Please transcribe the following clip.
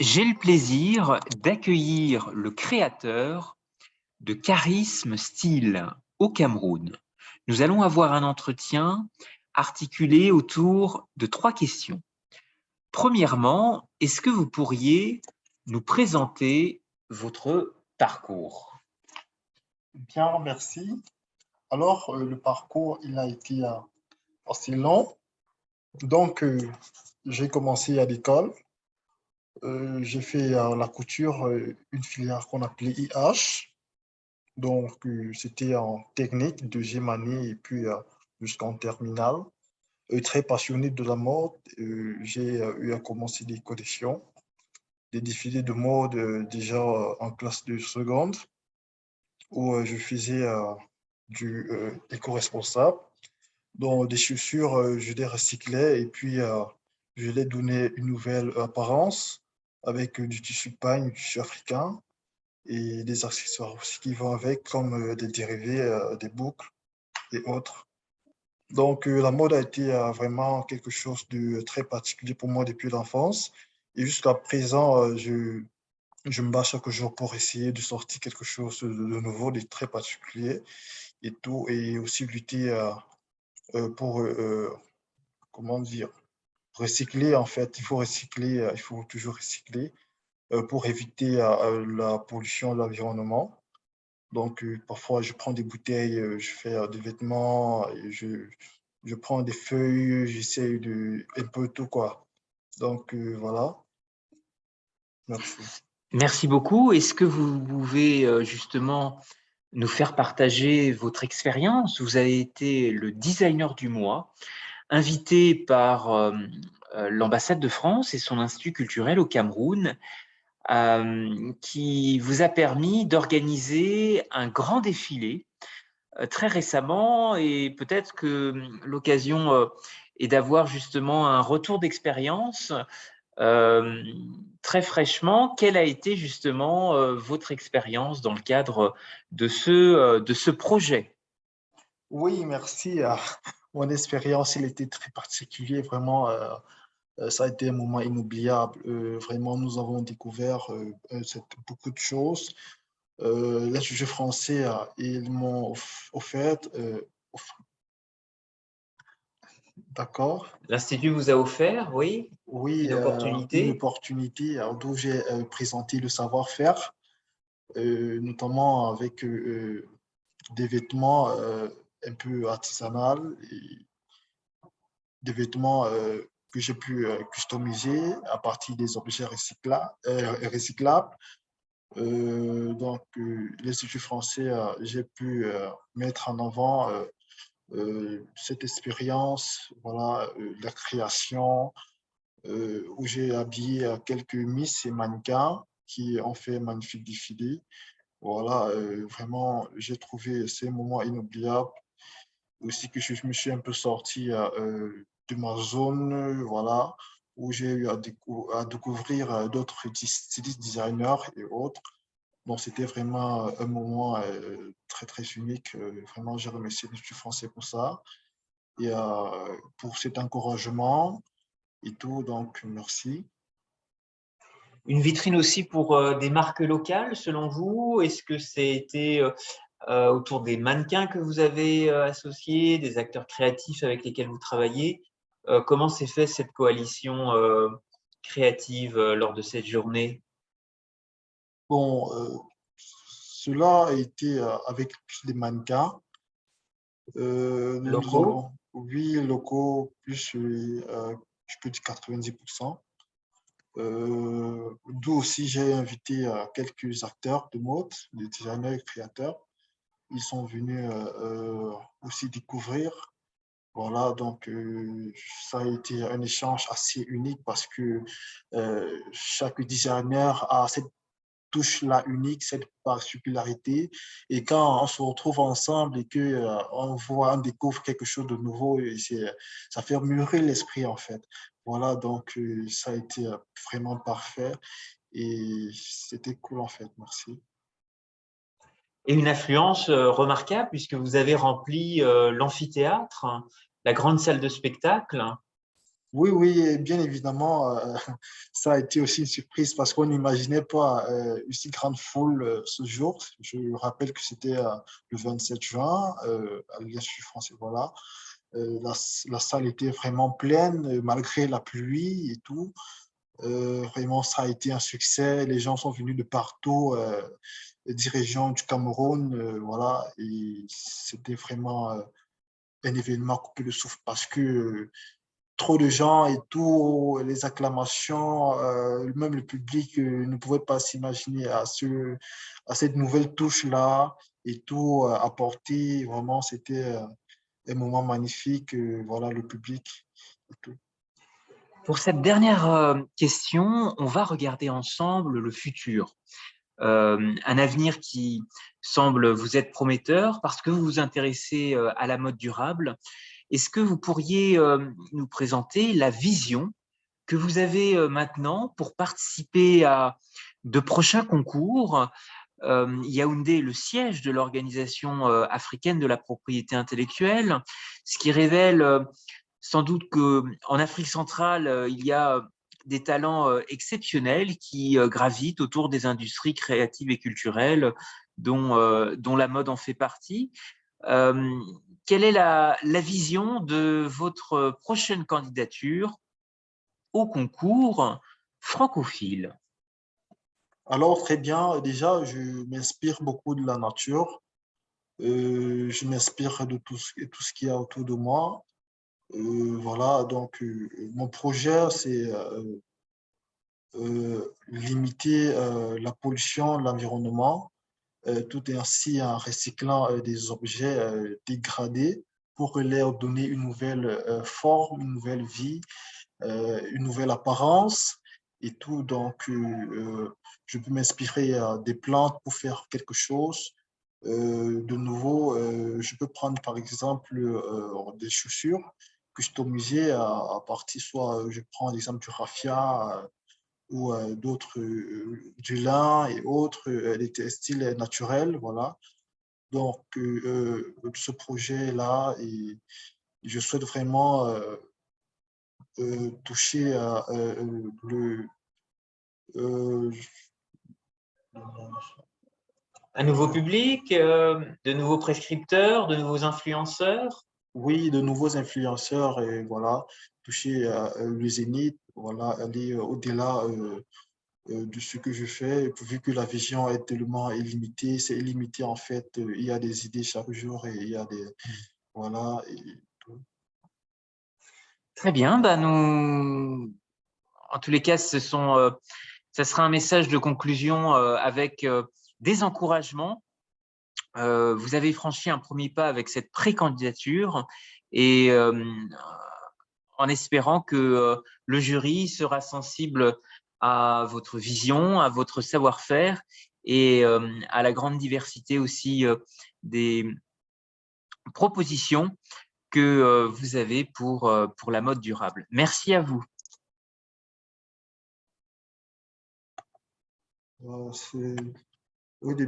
J'ai le plaisir d'accueillir le créateur de Charisme Style au Cameroun. Nous allons avoir un entretien articulé autour de 3 questions. Premièrement, est-ce que vous pourriez nous présenter votre parcours? Bien, merci. Alors, le parcours, il a été assez long. Donc, j'ai commencé à l'école. J'ai fait la couture, une filière qu'on appelait IH. Donc, c'était en technique, deuxième année et puis jusqu'en terminale. Très passionné de la mode, j'ai eu à commencer des collections, des défilés de mode déjà en classe de seconde, où je faisais du éco-responsable. Donc, des chaussures, je les recyclais et puis je les donnais une nouvelle apparence avec du tissu pagne, du tissu africain et des accessoires aussi qui vont avec, comme des dérivés, des boucles et autres. Donc, la mode a été vraiment quelque chose de très particulier pour moi depuis l'enfance. Et jusqu'à présent, je me bats chaque jour pour essayer de sortir quelque chose de nouveau, de très particulier et tout, et aussi lutter pour comment dire, recycler en fait. Il faut recycler, il faut toujours recycler pour éviter la pollution de l'environnement. Donc, parfois, je prends des bouteilles, je fais des vêtements, et je prends des feuilles, j'essaie de un peu tout quoi. Donc, voilà, merci. Merci beaucoup. Est-ce que vous pouvez justement nous faire partager votre expérience? Vous avez été le designer du mois, invité par l'ambassade de France et son institut culturel au Cameroun, qui vous a permis d'organiser un grand défilé très récemment, et peut-être que l'occasion est d'avoir justement un retour d'expérience euh, très fraîchement. Quelle a été justement votre expérience dans le cadre de ce projet? Oui, merci. Mon expérience, il était très particulier, vraiment. Ça a été un moment inoubliable. Vraiment, nous avons découvert beaucoup de choses. L'Institut français, ils m'ont offert, d'accord, L'Institut vous a offert, oui, oui, une une opportunité. opportunité d'où j'ai présenté le savoir-faire, notamment avec des vêtements un peu artisanaux, et des vêtements que j'ai pu customiser à partir des objets recyclables. Donc, l'Institut français, j'ai pu mettre en avant cette expérience, voilà, la création, où j'ai habillé quelques Miss et mannequins qui ont fait un magnifique défilé. Voilà, vraiment, j'ai trouvé ces moments inoubliables. Aussi que je me suis un peu sorti de ma zone, voilà, où j'ai eu à découvrir d'autres stylistes, designers et autres. Donc, c'était vraiment un moment très, très unique. Vraiment, j'ai remercié l'Institut français pour ça et pour cet encouragement et tout. Donc, merci. Une vitrine aussi pour des marques locales, selon vous? Est-ce que c'était autour des mannequins que vous avez associés, des acteurs créatifs avec lesquels vous travaillez? Comment s'est fait cette coalition créative lors de cette journée? Bon, cela a été avec des mannequins. Nous Locaux? avons 8 locaux, plus, je peux dire 90%. D'où aussi j'ai invité quelques acteurs de mode, des designers et créateurs. Ils sont venus aussi découvrir. Voilà, donc ça a été un échange assez unique parce que chaque designer a cette touche-là unique, cette particularité. Et quand on se retrouve ensemble et que on voit, on découvre quelque chose de nouveau, et ça fait mûrir l'esprit en fait. Voilà, donc ça a été vraiment parfait et c'était cool en fait. Merci. Et une affluence remarquable puisque vous avez rempli l'amphithéâtre, la grande salle de spectacle. Oui, oui, et bien évidemment, ça a été aussi une surprise parce qu'on n'imaginait pas une si grande foule ce jour. Je rappelle que c'était le 27 juin à l'Institut français. Voilà. La salle était vraiment pleine malgré la pluie et tout. Vraiment, ça a été un succès. Les gens sont venus de partout, des régions du Cameroun. Voilà. Et c'était vraiment un événement coupé de souffle parce que trop de gens et tout, les acclamations, même le public ne pouvait pas s'imaginer à cette nouvelle touche-là et tout apporter. Vraiment, c'était un moment magnifique. Voilà, le public et tout. Pour cette dernière question, on va regarder ensemble le futur. Un avenir qui semble vous être prometteur parce que vous vous intéressez à la mode durable. Est-ce que vous pourriez nous présenter la vision que vous avez maintenant pour participer à de prochains concours? Yaoundé est le siège de l'Organisation africaine de la propriété intellectuelle, ce qui révèle sans doute qu'en Afrique centrale, il y a des talents exceptionnels qui gravitent autour des industries créatives et culturelles dont la mode en fait partie. Euh, Quelle est la vision de votre prochaine candidature au concours francophile? Alors, très bien. Déjà, je m'inspire beaucoup de la nature. Je m'inspire de tout ce qu'il y a autour de moi. Voilà, donc mon projet, c'est limiter la pollution de l'environnement, tout ainsi en recyclant des objets dégradés pour leur donner une nouvelle forme, une nouvelle vie, une nouvelle apparence et tout. Donc, je peux m'inspirer des plantes pour faire quelque chose. De nouveau, je peux prendre par exemple des chaussures customisées à partir, soit je prends l'exemple du raffia ou d'autres, du lin et autres, des textiles naturels, voilà. Donc, ce projet-là, et je souhaite vraiment toucher à euh, Un nouveau public, de nouveaux prescripteurs, de nouveaux influenceurs? oui, de nouveaux influenceurs, et voilà, toucher le zénith, voilà, aller au-delà de ce que je fais, vu que la vision est tellement illimitée, c'est illimité en fait, il y a des idées chaque jour et il y a des, voilà, et tout. Très bien, bah nous, en tous les cas, ça sera un message de conclusion avec des encouragements. Vous avez franchi un premier pas avec cette pré-candidature et en espérant que le jury sera sensible à votre vision, à votre savoir-faire et à la grande diversité aussi des propositions que vous avez pour la mode durable. Merci à vous. C'est au début.